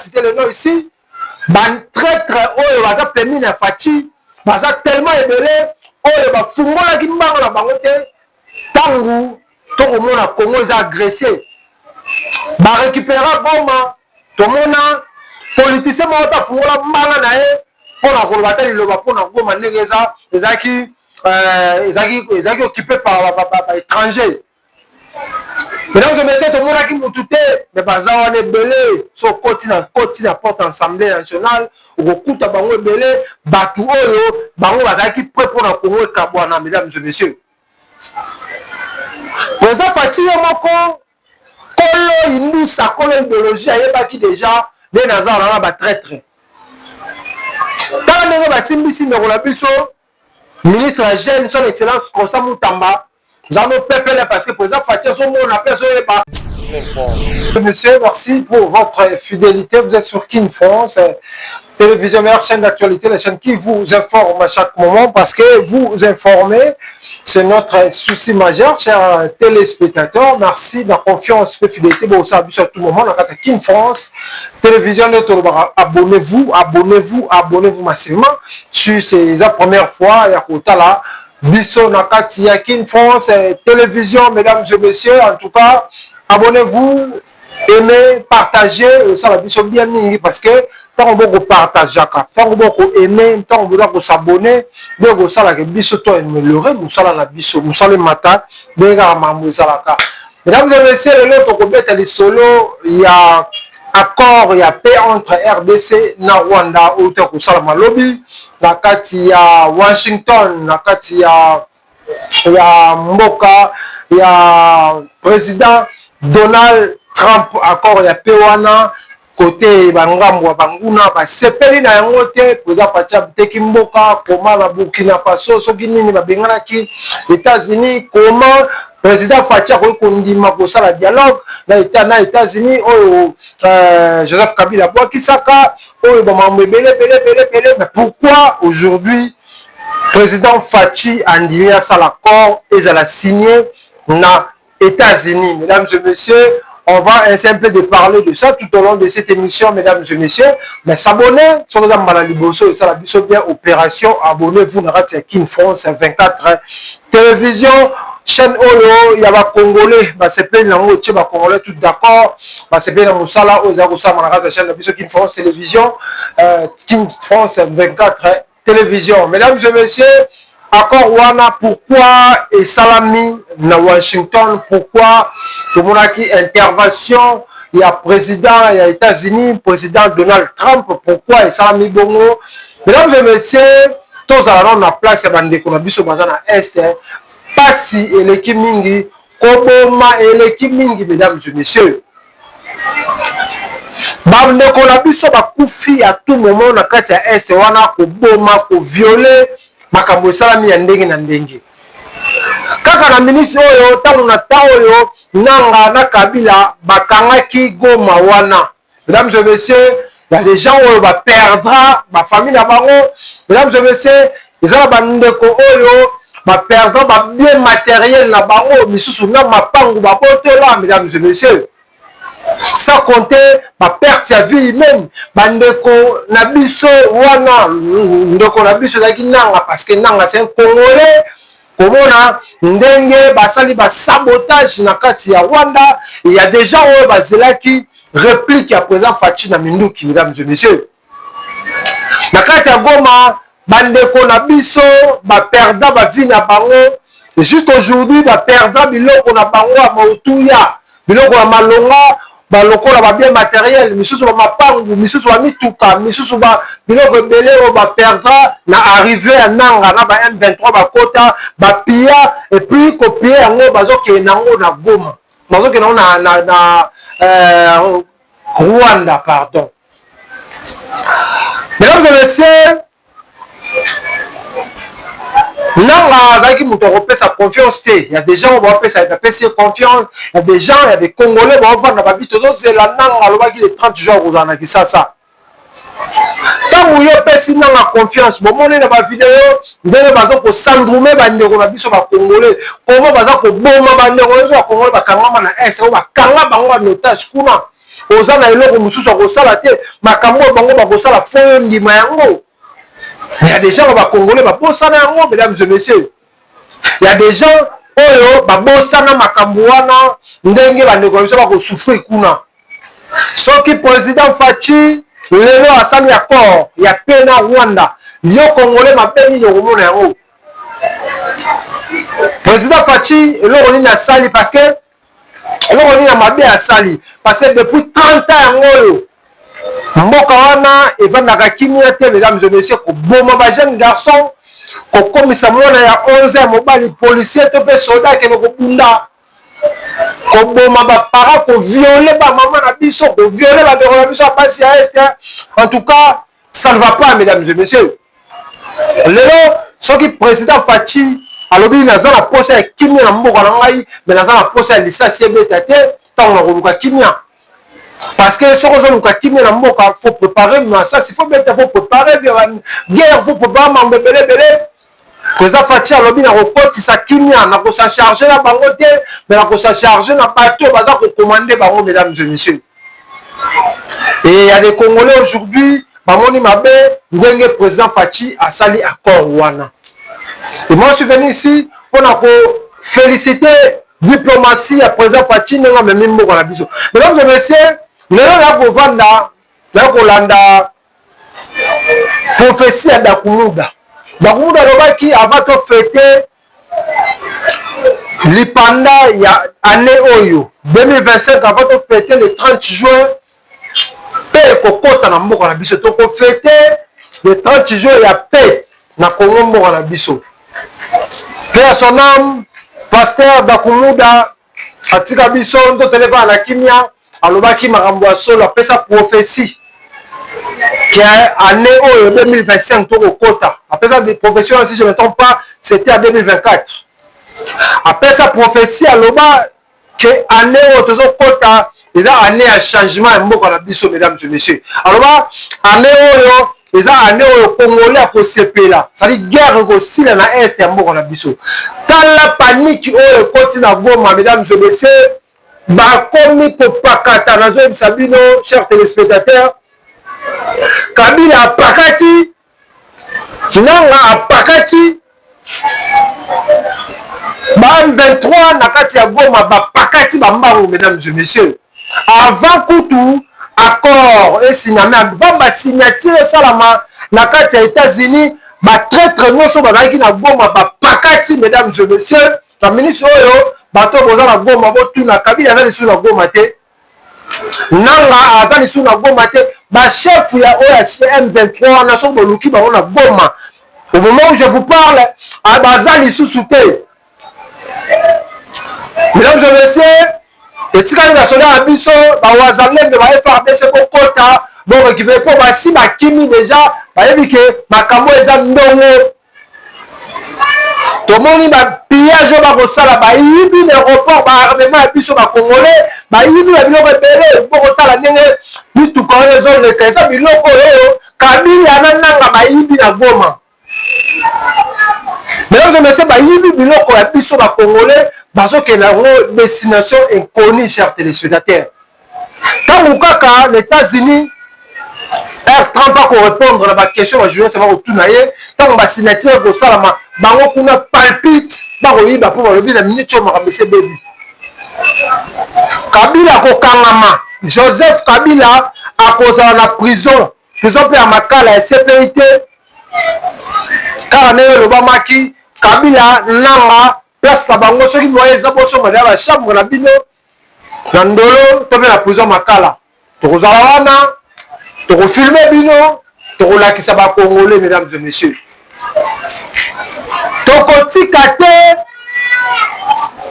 citer le nom ici, traître oyo baza permis na Fachi, baza tellement ébélé, oyo bafungola ki mbango na bango te, tangu tokomona Congo eza agressé. Ba récupérer Goma, tomona politicien moko tafungola mbanga na ye pona koloba te liloba pona Goma ndenge ezaki occupé par étranger. Mesdames et messieurs, tout le monde a qui moutoute, mais baza wana ebele, so koti na porte assemblée nationale, ou kokuta bango ebele, batu oyo, bango bazaki prêt pour na Congo ekabwana, mesdames et messieurs. Président Fachi moko, kolo indusa, kolo idéologie, ayebaki déjà, des nazar na ba traître. Tala ndenge basimbisi ndeko na biso, ministre la jeune, son excellence Constant Moutamba, Zano Pepele, parce que le président Fatia, son mot, on appelle ça. Monsieur, merci pour votre fidélité. Vous êtes sur King France, télévision, meilleure chaîne d'actualité, la chaîne qui vous informe à chaque moment, parce que vous informez, c'est notre souci majeur, chers téléspectateurs. Merci de la confiance et fidélité. Bon, ça à tout moment, on a King France, télévision, abonnez-vous, abonnez-vous, abonnez-vous massivement. C'est la première fois, il y a côté là. Bisso Nakati King France, télévision, mesdames et messieurs, en tout cas, abonnez-vous, aimez, partagez, ça va bien mingi parce que tant on va partager, tant on va aimer, tant on va s'abonner, donc ça la bisso toi améliorer, nous ça la bisso, nous ça le matin, bien mamou ça la. Mesdames et messieurs, l'autre côté les solo, il y a accord, il y a paix entre RDC na Rwanda, autant que ça la lobby. Nakati ya Washington, nakati ya Mboka, ya président Donald Trump, accord ya Pewana, côté Bangambo, Banguna, sepeli na yango te, président Fatia Teki Mboka, comment la Burkina Faso, Soginini, Babenganaki, États-Unis, comment président Fatia kondima kosala dialogue na États-Unis, Joseph Kabila Bouakisaka, mais pourquoi aujourd'hui président Fachi a dit ça l'accord et elle a signé na États-Unis? Mesdames et messieurs, on va essayer un peu de parler de ça tout au long de cette émission, mesdames et messieurs. Mais s'abonner sur le Malaliboso et ça la biso bien opération. Abonnez-vous na King France 24 télévision. Chaîne Oyo, il y a des Congolais, c'est plein de Congolais, tout d'accord. C'est plein de Moussala, la chaîne de King France Télévision, King France 24 Télévision. Mesdames et messieurs, accord Wana, pourquoi et Salami na Washington, pourquoi tout le monde a qui intervention, il y a président, il y a États-Unis, président Donald Trump, pourquoi et Salami Bongo. Mesdames et messieurs, tous allons na place, il y a Konabiso Bazana Est. Pasi et l'équipe mingi, Koboma et l'équipe mingi, mesdames et messieurs. Bamne Konabiso bakoufi à tout moment na kati ya Est wana Koboma ko violer makambo salami ya ndenge na ndenge. Kaka na ministre oyo tango na ta oyo nanga na Kabila bakangaki Goma wana. Mesdames et messieurs, il y a des gens oyo ba perdra ba famille na bango. Mesdames et messieurs, ils ont bandeko oyo perdant bien matériel na bango misusu na mapangu babotola, mesdames et messieurs, sans compter ma perte ya vie même bandeko na biso wana ndeko na biso zaki nanga parce que nanga c'est un Congolais komona ndenge basali ba sabotage na kati ya Rwanda. Il y a des gens où bazelaki réplique à présent Fachi na Minduki, mesdames et messieurs, na kati ya Goma bandeko na biso ba perdant ba vie na bango juste aujourd'hui ba perdant biloko na bango ya mautuya biloko ya malonga ba lokola ba bien matériel misusu ba mapangu misusu ba mituka misusu ba biloko ebele o ba perdant na arrivé à nanga na ba M23 ba kota ba pia et puis copier yango bazoke nango na Goma bazoke nango na Rwanda, pardon. Mesdames et messieurs, sa confiance. Il y a des gens qui vont sa confiance. Il y a des gens, il y a des Congolais qui vont faire la vie. C'est la langue qui est 30 jours où on a dit ça. Quand vous avez confiance, vous avez une vidéo, vous avez syndrome de Congolais. Comment vous avez un Congolais, oza na eloko mosusu akosala te makambo bango bakosala foyo ndima yango. Il y a des gens qui Congolais babosana yango, mesdames et messieurs. Il y a des gens oyo babosana makambo wana ndenge bandeko biso bakosouffrir kuna. Soki président Fachi lelo asali accord ya paix na Rwanda, yo Congolais mabeni yokomona yango. Président Fachi eloko nini asali parce que eloko nini mabe asali parce que depuis 30 ans yango oyo mboka wana evandaka kimia te, mesdames et messieurs, koboma ba jeune garçon kokomisa mwana ya 11 ans mobali policier to pe soldat ke kobunda koboma ba parents ko violer ba maman na biso ko violer ba bero na biso pasi ya est. En tout cas ça ne va pas, mesdames et messieurs. Lelo soki président Fachi alobi naza na posa ya kimia na mboka na ngai mais naza na posa ya lisasi ebeta te tango na koluka kimia. Parce que ce que nous avons il faut préparer, mais ça, il faut préparer guerre, il faut préparer, mais ça Fachi alobi na kokoti sa kimia na ko sa charger na bangote, mais na ko sa charger na bateau baza ko commander bango, mesdames et messieurs. Et il y a des Congolais aujourd'hui, bamoni mabe ndenge président Fachi a sali accord wana. Et moi je suis venu ici pour féliciter diplomatie à président Fachi ndenge amemi mboka na biso. Mesdames et messieurs, lelo na kovanda na kolanda prophétie ya Bakumuda. Bakumuda alobaki avant to fêter lipanda ya année oyo 2025, avant to fêter le 30 juin paix kokota na mboka na biso, to ko fêter le 30 juin ya paix na Congo mboka na biso. Paix à son âme, pasteur Bakumuda atika biso ndo televa na kimia alobaki makambo ya solo apesa prophétie qui est année 2025 to kokota apesa des prophéties, si je ne me trompe pas c'était en 2024. Apesa prophétie aloba que année to kota eza année ya changement ya mboka na biso, mesdames et messieurs. Aloba année oyo eza année oyo Congolais akosepela, c'est-à-dire guerre kosila na est ya mboka na biso. Tala panique oyo koti na Goma, mesdames et messieurs. Bakomi kopakata nazoyebisa bino chers téléspectateurs, Kabila apakati nanga apakati ba M23 na kati ya Goma bapakati bambango, mesdames et messieurs. Avant kutu accord esiname avant ba signature salama na kati ya États-Unis, ba traître nyonso bazalaki na Goma bapakati, mesdames et messieurs. La ministre oyo bato boza na Goma botuna Kabila azali sous na Goma te, nanga azali sous na Goma te, ba chef ya oya M23 na so boluki bango na Goma. Au moment où je vous parle, bazali sous te. Mesdames et messieurs, etikali na soda abiso ba wazalende ba FARDC kokota bon récupérer pour basi ba kimi déjà ba yebike makambo eza ndongo. Tomoni ba pillage ba kosala ba yibi l'aéroport ba armement ya biso ba Congolais ba yibi ya biloko ebele po kotala ndenge bituka wana ezoleka eza biloko oyo Kabila nanga ba yibi na Goma. Mesdames et messieurs, ba yibi biloko ya biso ba Congolais bazokenda yango destination inconnue, chers téléspectateurs. Tant kaka les États-Unis R30 pas qu'on répondre à ma question, je vais savoir où tout naïe. Tant que signature de Salama, bango kuna palpite, baroyiba pour le bien la minute on m'a ramassé baby. Kabila kokangama, Joseph Kabila à cause de la prison pe à Makala sécurité. Car le Obamaki, Kabila nanga place ta bango ceux qui voyaient ça pour son la chambre la bino. Nandolo to la prison Makala. To kozalawana to filmer bino, to kolakisa ba Congolais, mesdames et messieurs. To kotika te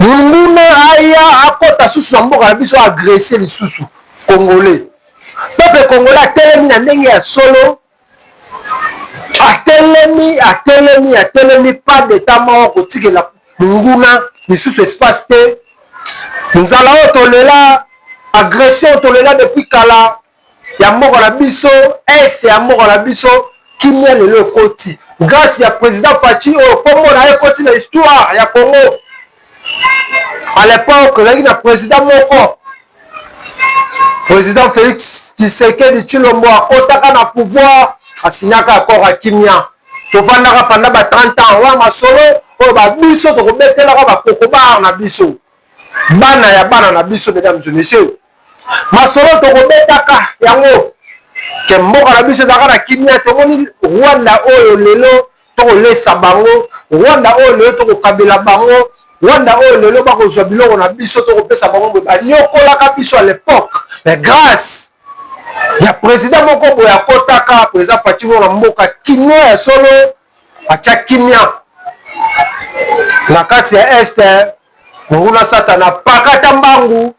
munguna aya akota susu na mboka na biso agresser les susu Congolais. Peuple Congolais atelemi na ndenge ya solo. Atelemi pas d'état mort kotikela munguna lisusu espace te. Nzala otolela agression tolela depuis kala ya moko la biso est ya moko la biso kimia lelo koti grâce ya président Fachi au Congo na koti na histoire ya Congo. À l'époque il y a président moko président Félix Tshisekedi Tshilombo akotaka na pouvoir asignaka accord à kimia tovandaka pendant ba 30 ans wa masolo oyo babiso tokobetelaka bakokobar na biso bana ya bana na biso mesdames et messieurs masolo tokobetaka yango ke mboka na biso ezalaka na kimia tomoni Rwanda oyo lelo tokolesa bango Rwanda oyo lelo tokokabela bango Rwanda oyo lelo bakozwa biloko na biso tokopesa bango boye banyokolaka biso à l'époque mais grâce ya président moko boye akotaka président Fatima na mboka kimia ya solo atia kimia na kati ya este nguna satana pakata mbangu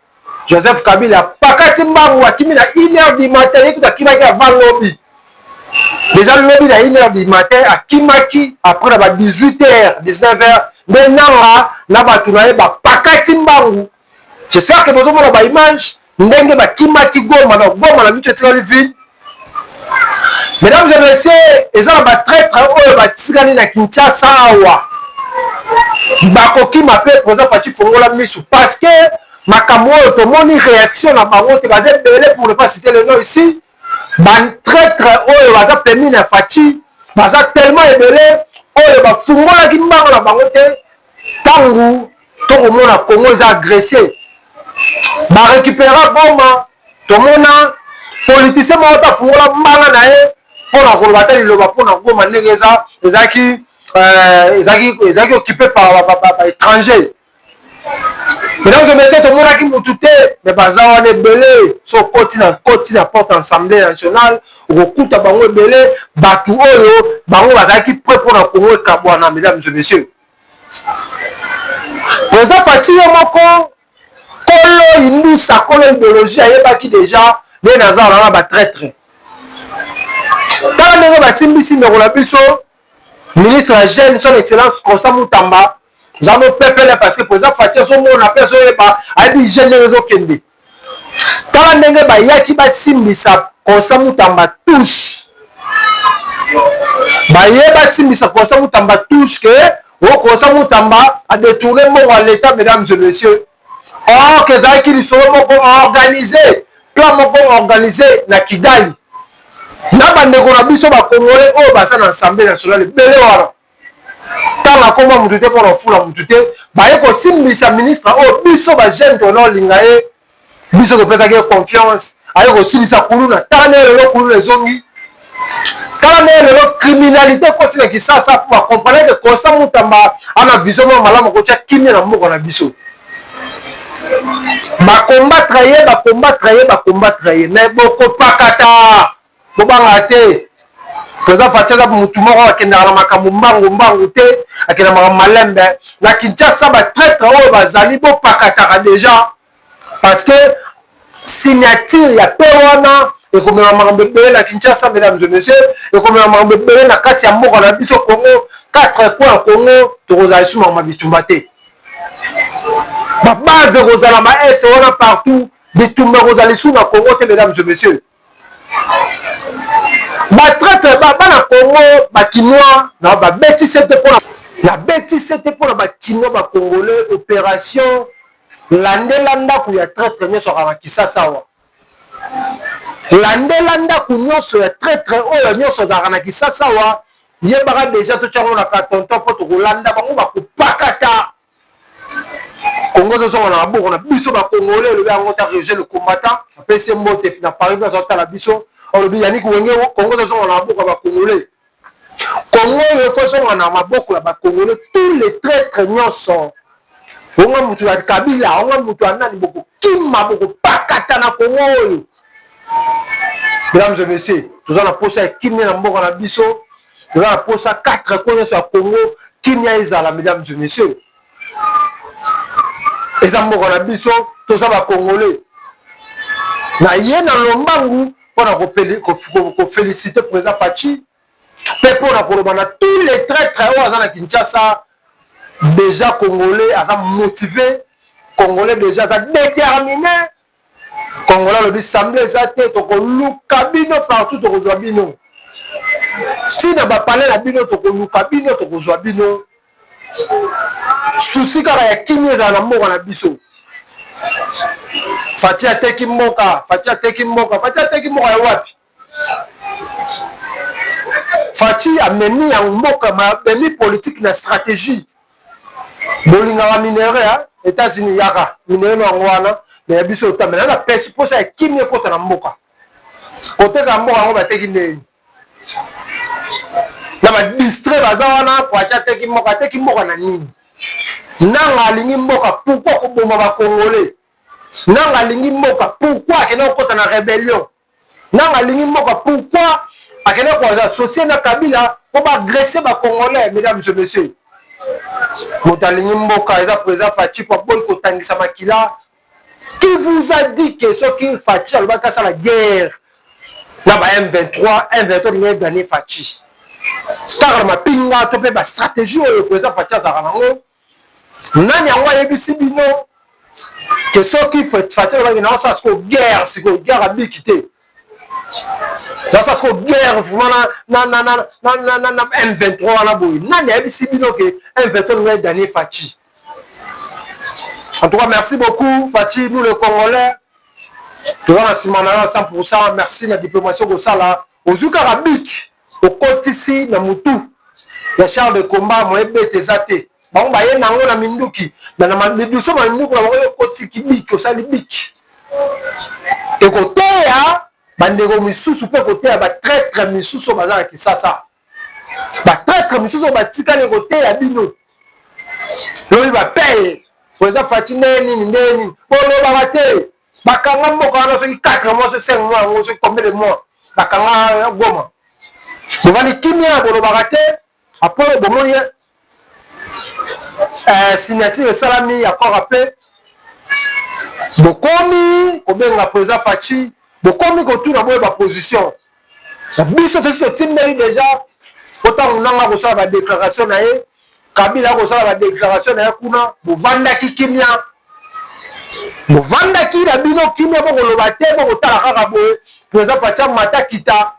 Joseph Kabila pakati mbangu akimi na 1h du matin ekuta kimaki avant lobby déjà lobby na 1h du matin akimaki après na ba 18h 19h nde nanga na bato na ye bapakati mbangu j'espère que bozomona ba image ndenge bakimaki Goma na bitu etikali vide. Mesdames et messieurs eza na batraître oyo batikali na Kinshasa awa bakokima mpe président Faci fongola misu parce que makambo oyo tomoni réaction na bango te baza ebele pour ne pas citer le nom ici batraître oyo baza pemi na Faci baza tellement ebele oyo bafungolaki mbango na bango te ntango tokomona Congo eza agressé barécupéra Goma tomona politicien moko tafungola mbanga na ye mpona koloba te liloba mpona Goma ndenge ezalaki occupé par étranger. Mesdames et messieurs tomonaki mutu te me baza wana ebele so koti na porte assemblée nationale okokuta bango ebele bato oyo bango bazalaki prêt mpona Congo ekabwana. Mesdames et messieurs président Faci ye moko kolo indusa kolo idéologie ayebaki déjà nde naza wana na batraître tala ndenge basimbisi ndeko na biso ministre ya jeune son excellence Constant Mutamba za mopepele parce que président Faci azomona mpe azoyeba ayebi jeune ndenge ezokende tala ndenge bayaki basimbisa Constant Mutamba touche baye basimbisa Constant Mutamba touche ke Constant Mutamba a détourné mbongo à l'état. Mesdames et messieurs or que ezalaki lisolo moko organisé plan moko organisé na Kigali na bandeko na biso bakongole oyo baza na assemblée nationale ebele wana ntango akoma mutu te mpona ofula mutu te baye kosimbisa ministre oyo biso bajeune tonaolinga ye biso topesaki ye confiance aye kosilisa kuluna tala ndenge lelo kuluna ezongi tala ndenge lelo criminalité koti na Kisasa mpo bakomprane ke Constant Mutamba ana vision moko malamu kotia kimia na mboka na biso bakombattre ye mais bokopakata bobanga te président Faci aza mutu moko akendaka na makambo mbangu te akendaka makambo malembe na Kinshasa batraître oyo bazali bopakataka déjà parce que signature ya pe wana ekomema makambo ebele na Kinshasa. Mesdames et messieurs ekomema makambo ebele na kati ya mboka na biso Congo 4 points ya Congo tokozala su makambo bitumba te babase ekozala maeste wana partout bitumba ekozala su na Congo te. Mesdames et messieurs batraître bana Congo bakinois na babetise te mpona bakinois bakongolais opération landela ndako ya traître nyonso aka na Kisasa awa landela ndako nyonso ya traître oyo nyonso azalaka na Kisasa awa yebaka déjà totyango na katonton mpo tokolanda bango bakopakata Congo zozonga na maboko na biso bakongolais elobi yango ta région le combattant apesi mbote na Paris biso azotala biso olobi Yannick Wenge Congo zozonga na maboko ya bakongolais Congo oyo efozonga na maboko ya bakongolais tous les traîtres nyonso onga mutu ya Kabila onga mutu ya nani bokokima bokopakata na Congo oyo. Mesdames et messieurs toza na posa ya kimia na mboka na biso toza na posa 4 ko nyonso ya Congo kimia ezala. Mesdames et messieurs eza mboka na biso toza bakongolais na ye na lombangu mpona kofélicite président Faci mpe mpona koloba na tous les traîtres oyo aza na Kinshasa déjà congolais aza motivé congolais déjà aza déterminé congolais alobi samble eza te tokoluka bino partout tokozwa bino ntina bapale na bino tokoluka bino tokozwa bino susi kaka ya kimia ezala na mboka na biso Fati ateki mboka, Fati ateki mboka, Fati ateki mboka ya wapi? Fati ameni ya mboka, ameni politique na stratégie. Bolinga wa minere, États-Unis yaka, minere na ngwana, na yabiso utamena na pesi posa ya kimye kota na mboka. Kote ka mboka ngo bateki neni. Na ba distrait baza wana kwa ateki mboka na nini? Nanga alingi mboka, pourquoi koboma ba Congolais? Nanga alingi mboka, pourquoi akena kota na rébellion? Nanga alingi mboka, pourquoi akena ko associer na Kabila pour ba agresser ba Congolais, mesdames et messieurs? Motalingi mboka eza président Fati pour boy kotangisa makila. Qui vous a dit que ce qui Fati alobaka ça la guerre? Na ba M23 ni gagner Fati. Car ma pinga to pe ba stratégie au président Fati za rango. Nani yango yebisi bino que ce qui Fati alobaka na ça ko guerre, c'est ko guerre abikité. Dans ça ko guerre vraiment na M23 na boy. Nani yebisi bino que M23 ni gagner Fati. En tout cas, merci beaucoup, Fati, nous les Congolais. Nous avons 100%. Merci la diplomatie au Sala. Au Zukarabik, au Kotisi, na Moutou, le char de combat, moi, Betezate. Bon, bah, il y a un Minduki. Dans la Minduki, on a Kotiki Bik, au Salibik. Et côté, Bandego Missous, peut côté, traître Missous au bazar qui ça. Traître Missous au Batika, le côté, à Bino. L'on va payer. Président Fati neni bolo bagate bakanga moko ana soki 4 mois 5 mois on se combien de mois bakanga goma bovani kimia bolo bagate après bomoni signature salami accord appelé bokomi kobenga président Fati bokomi ko tuna boye ba position la biso te timeli déjà autant nanga ko sa ba déclaration na ye Kabila ko sala ba déclaration na kuna bovandaki kimia bovandaki la bino kimia bo koloba te bo kotala kaka boye président Fatia Mata kita.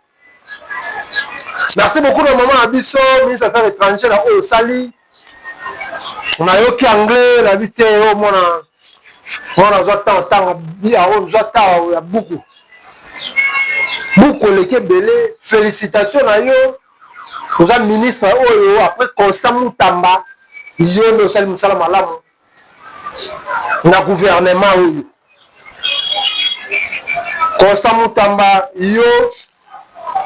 Merci beaucoup le maman Abisso ministre des Affaires étrangères au Sali. On a yoki anglais la vite au mona zota bien on zota ya beaucoup les belé félicitations à yo. Vous êtes ministre Oyo, après Constant Moutamba, il y a le seul Moussala Malam. Le gouvernement Oyo. Constant Moutamba, il y a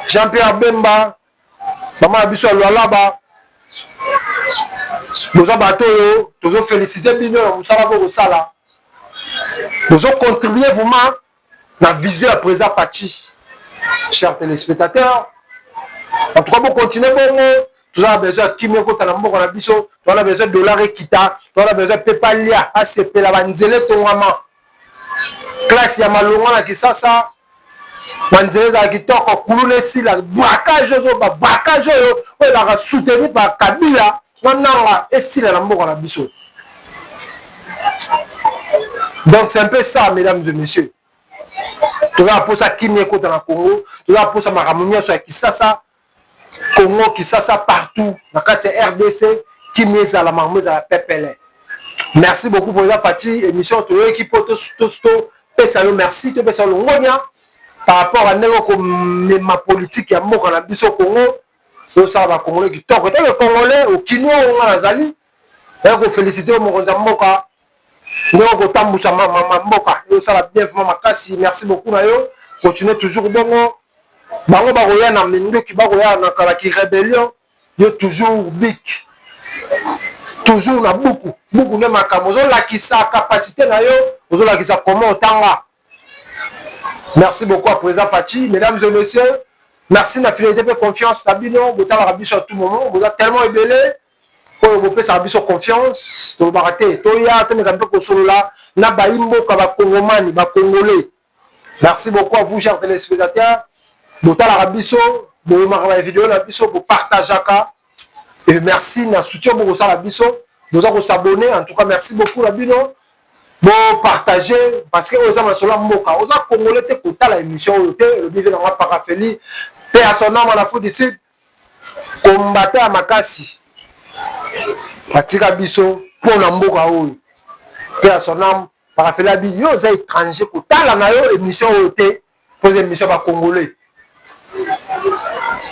Jean-Pierre Bemba, Maman Abisso Lualaba. Nous avons félicité Bino, Moussala Bogosala. Nous avons contribué vraiment à la vision à présent Fati. Chers téléspectateurs, en tout cas, pour continuer, tu as besoin de Kimeko, tu as besoin de dollars et kita, tu as besoin de Pepalia, ACP, la banzele, ton maman. Classe, il y a malonga qui ça, banzele, qui toque, couloune, si, la braquage, la soutenu par Kabila, non, et si, la mort, la biso. Donc, c'est un peu ça, mesdames et messieurs. Tu as pour ça Kimeko dans le Congo, tu as pour ça Maramonia sur Kisasa. Congo qui ça partout dans la RDC qui mise à la marmite à la PPL. Merci beaucoup pour la Fati émission to équipe to merci to pesa longonia par rapport à ma politique ya moko na biso Congo to ça va Congolais qui toko te Congolais au Kino on azali et ko féliciter mon mboka ngo ko tambusa mama mboka yo ça la bien vraiment makasi merci beaucoup na yo continuez toujours bongo. Bango baroya na minduki baroya na kalaki rébellion yo toujours big toujours na beaucoup ne makambo zo la kisa capacité na yo zo la kisa comment otanga. Merci beaucoup à président Fati, mesdames et messieurs, merci na fidélité et confiance na bino botala rabiso à tout moment vous êtes tellement ébélé pour vous passer rabiso confiance to baraté to ya to mekampe ko solola na baimbo ka ba congomani ba congolais. Merci beaucoup à vous chers téléspectateurs. Botala rabiso, bo maraba vidéo la biso pour partager et merci na soutien pour ça la biso, vous allez vous abonner en tout cas merci beaucoup la bino. Bon partager parce que aux amis sur la moka, aux a congolais te kota la émission le bivé dans paraphélie, paix à son nom à la foot ici. Combattre à Makasi. Patika biso pour la mboka oyo. Paix à son nom bakafela bi yo za étranger kotala na yo émission oyo te pose émission ba congolais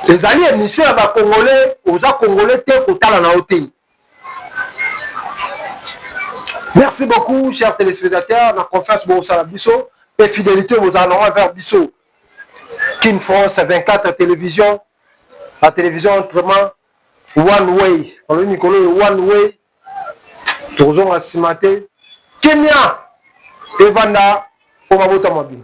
ezali émission ya ba congolais oza congolais te kotala na yo te. Merci beaucoup chers téléspectateurs na confiance bo sala biso et fidélité vous en envers biso King France 24 télévision la télévision autrement one way on dit Nicolas one way toujours à Simate Kenya Evanda pour ma botte mobile.